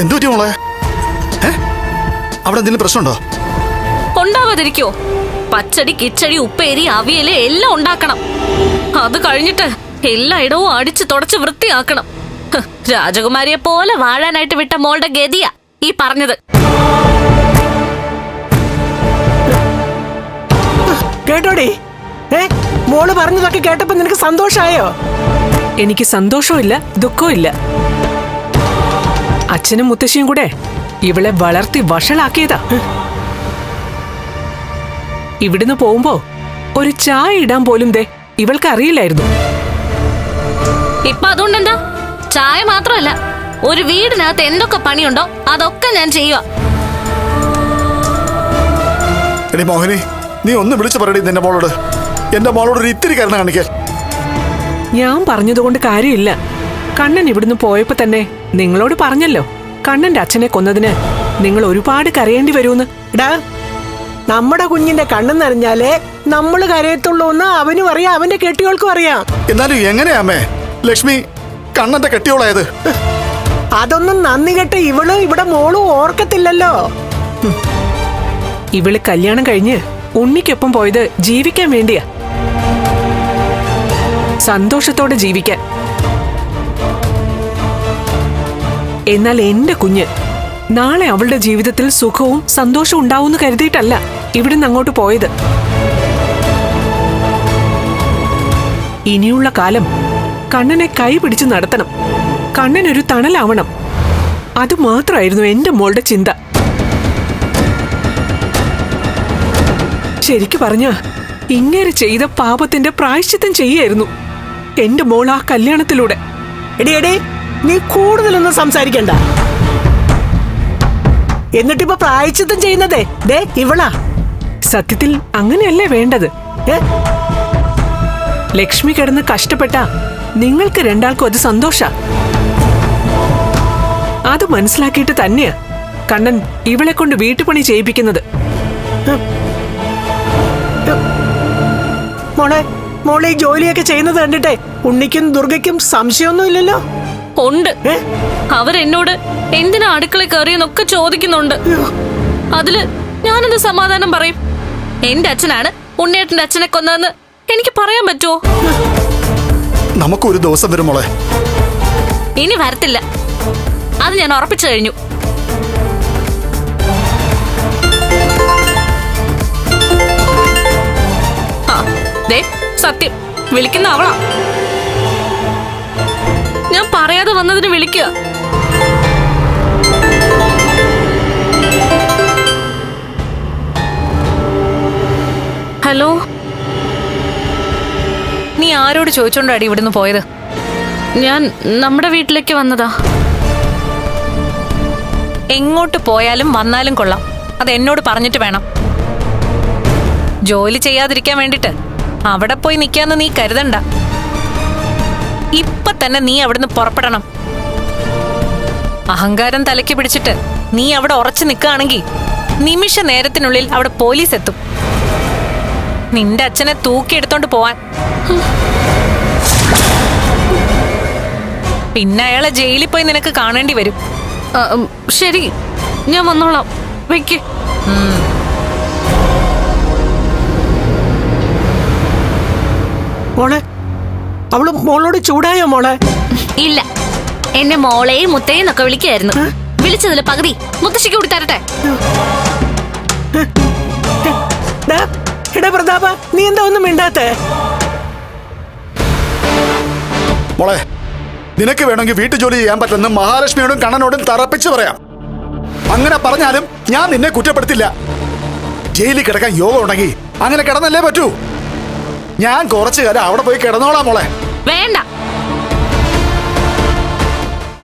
എന്തു പറ്റി മോളെ? അവിടെ എന്തെങ്കിലും പ്രശ്നമുണ്ടോ? ഉണ്ടാവാതിരിക്കോ? പച്ചടി, കിച്ചടി, ഉപ്പേരി, അവിയല് എല്ലാം ഉണ്ടാക്കണം. അത് കഴിഞ്ഞിട്ട് എല്ലായിടവും അടിച്ചു തുടച്ച് വൃത്തിയാക്കണം. രാജകുമാരിയെ പോലെ വാഴാനായിട്ട് വിട്ട മോളുടെ ഗതിയാ ഈ പറഞ്ഞത്. കേട്ടോടി? മോള് പറഞ്ഞതൊക്കെ കേട്ടപ്പോ നിനക്ക് സന്തോഷായോ? എനിക്ക് സന്തോഷവും ദുഃഖവും ഇല്ല. അച്ഛനും മുത്തശ്ശിയും കൂടെ ഇവളെ വളർത്തി വഷളാക്കിയതാ. ഇവിടുന്ന് പോകുമ്പോ ഒരു ചായ ഇടാൻ പോലും ഇവൾക്ക് അറിയില്ലായിരുന്നു. ഇപ്പൊ അതുകൊണ്ടെന്താ? ചായ മാത്രമല്ല, ഒരു വീടിനകത്ത് എന്തൊക്കെ പണിയുണ്ടോ അതൊക്കെ ഞാൻ ചെയ്യുക. എടി മോഹിനി, നീ ഒന്ന് വിളിച്ചു പറയടി നിന്റെ മോളോട്. എന്റെ മോളോട് ഒരു ഇത്തിരി കരുണ കാണിക്കാൻ. ഞാൻ പറഞ്ഞതുകൊണ്ട് കാര്യമില്ല. കണ്ണൻ ഇവിടുന്ന് പോയപ്പോ തന്നെ നിങ്ങളോട് പറഞ്ഞല്ലോ, കണ്ണന്റെ അച്ഛനെ കൊന്നതിന് നിങ്ങൾ ഒരുപാട് കരയേണ്ടി വരുമെന്ന്. എടാ, നമ്മുടെ കുഞ്ഞിന്റെ കണ്ണെന്നറിഞ്ഞാലേ നമ്മള് കരയത്തുള്ളൂ എന്ന് അവനും അറിയാം, അവന്റെ കെട്ടിയോൾക്കും അറിയാം. എന്നാലും എങ്ങനെയാ അമ്മേ ലക്ഷ്മി കണ്ണന്റെ കെട്ടിയോളായത്? അതൊന്നും നന്ദി കെട്ട ഇവളും ഇവിടെ മോളും ഓർക്കത്തില്ലല്ലോ. ഇവള് കല്യാണം കഴിഞ്ഞ് ഉണ്ണിക്കൊപ്പം പോയത് ജീവിക്കാൻ വേണ്ടിയാ, സന്തോഷത്തോടെ ജീവിക്കാൻ. എന്നാൽ എന്റെ കുഞ്ഞ് നാളെ അവളുടെ ജീവിതത്തിൽ സുഖവും സന്തോഷവും ഉണ്ടാവും കരുതിയിട്ടല്ല ഇവിടുന്ന് അങ്ങോട്ട് പോയത്. ഇനിയുള്ള കാലം കണ്ണനെ കൈ പിടിച്ച് നടത്തണം, കണ്ണനൊരു തണലാവണം. അത് മാത്രമായിരുന്നു എന്റെ മോളുടെ ചിന്ത. ശരിക്കു പറഞ്ഞ ഇങ്ങനെ ചെയ്ത പാപത്തിന്റെ പ്രായശ്ചിത്തം ചെയ്യായിരുന്നു എന്റെ മോൾ ആ കല്യാണത്തിലൂടെ. എടി, നീ കൂടുതലൊന്നും സംസാരിക്കണ്ട. എന്നിട്ടിപ്പോ പ്രായശ്ചിത്തം ചെയ്യുന്നതേ ഇവളാ. സത്യത്തിൽ അങ്ങനെയല്ലേ വേണ്ടത്? ലക്ഷ്മി കിടന്ന് കഷ്ടപ്പെട്ട നിങ്ങൾക്ക് രണ്ടാൾക്കും അത് സന്തോഷ. അത് മനസ്സിലാക്കിയിട്ട് തന്നെയാ കണ്ണൻ ഇവളെ കൊണ്ട് വീട്ടുപണി ചെയ്യിപ്പിക്കുന്നത്. മോളെ ഈ ജോലിയൊക്കെ ചെയ്യുന്നത് കണ്ടിട്ടെ ഉണ്ണിക്കും ദുർഗയ്ക്കും സംശയമൊന്നും ഇല്ലല്ലോ? ഉണ്ട്. അവരെന്നോട് എന്തിനാ അടുക്കള കയറിയെന്നൊക്കെ ചോദിക്കുന്നുണ്ട്. അതില് ഞാനെന്ത് സമാധാനം പറയും? എന്റെ അച്ഛനാണ് ഉണ്ണിയേട്ടന്റെ അച്ഛനെ കൊന്നതെന്ന് എനിക്ക് പറയാൻ പറ്റുമോ? നമുക്കൊരു ദിവസം വരും മോളെ. ഇനി വരത്തില്ല, അത് ഞാൻ ഉറപ്പിച്ചു കഴിഞ്ഞു. സത്യം വിളിക്കുന്ന അവളാ. ഞാൻ പറയാതെ വന്നതിന് വിളിക്കുക. ഹലോ, നീ ആരോട് ചോദിച്ചോണ്ടാടി ഇവിടുന്ന് പോയത്? ഞാൻ നമ്മുടെ വീട്ടിലേക്ക് വന്നതാ. എങ്ങോട്ട് പോയാലും വന്നാലും കൊള്ളാം, അത് എന്നോട് പറഞ്ഞിട്ട് വേണം. ജോലി ചെയ്യാതിരിക്കാൻ വേണ്ടിട്ട് അവിടെ പോയി നിൽക്കാന്ന് നീ കരുതണ്ട. ഇപ്പൊ തന്നെ നീ അവിടുന്ന് പുറപ്പെടണം. അഹങ്കാരം തലയ്ക്ക് പിടിച്ചിട്ട് നീ അവിടെ ഉറച്ചു നിൽക്കുകയാണെങ്കിൽ നിമിഷ നേരത്തിനുള്ളിൽ അവിടെ പോലീസ് എത്തും നിന്റെ അച്ഛനെ തൂക്കിയെടുത്തോണ്ട് പോവാൻ. പിന്നെ അയാളെ ജയിലിൽ പോയി നിനക്ക് കാണേണ്ടി വരും. ശരി, ഞാൻ വന്നോളാം. വെക്ക്. മോളെ, അവള് മോളോട് ചൂടായോ മോളെ? ഇല്ല, എന്നെ മോളെയും മുത്തയും ഒക്കെ വിളിക്കായിരുന്നു. വിളിച്ചതില് പകുതി മുത്തശ്ശിക്ക് കൂടി തരട്ടെ. എടാ പ്രതാപ, നീ എന്താ ഒന്നും മിണ്ടാത്തെ? മോളെ, നിനക്ക് വേണമെങ്കിൽ വീട്ടുജോലി ചെയ്യാൻ പറ്റുന്ന മഹാലക്ഷ്മിയോടും കണ്ണനോടും തറപ്പിച്ച് പറയാം. അങ്ങനെ പറഞ്ഞാലും ഞാൻ നിന്നെ കുറ്റപ്പെടുത്തില്ല. ജയിലിൽ കിടക്കാൻ യോഗം ഉണ്ടെങ്കിൽ അങ്ങനെ കിടന്നല്ലേ പറ്റൂ. ഞാൻ കുറച്ചു കാലം അവിടെ പോയി കിടന്നോളാം മോളെ. വേണ്ട,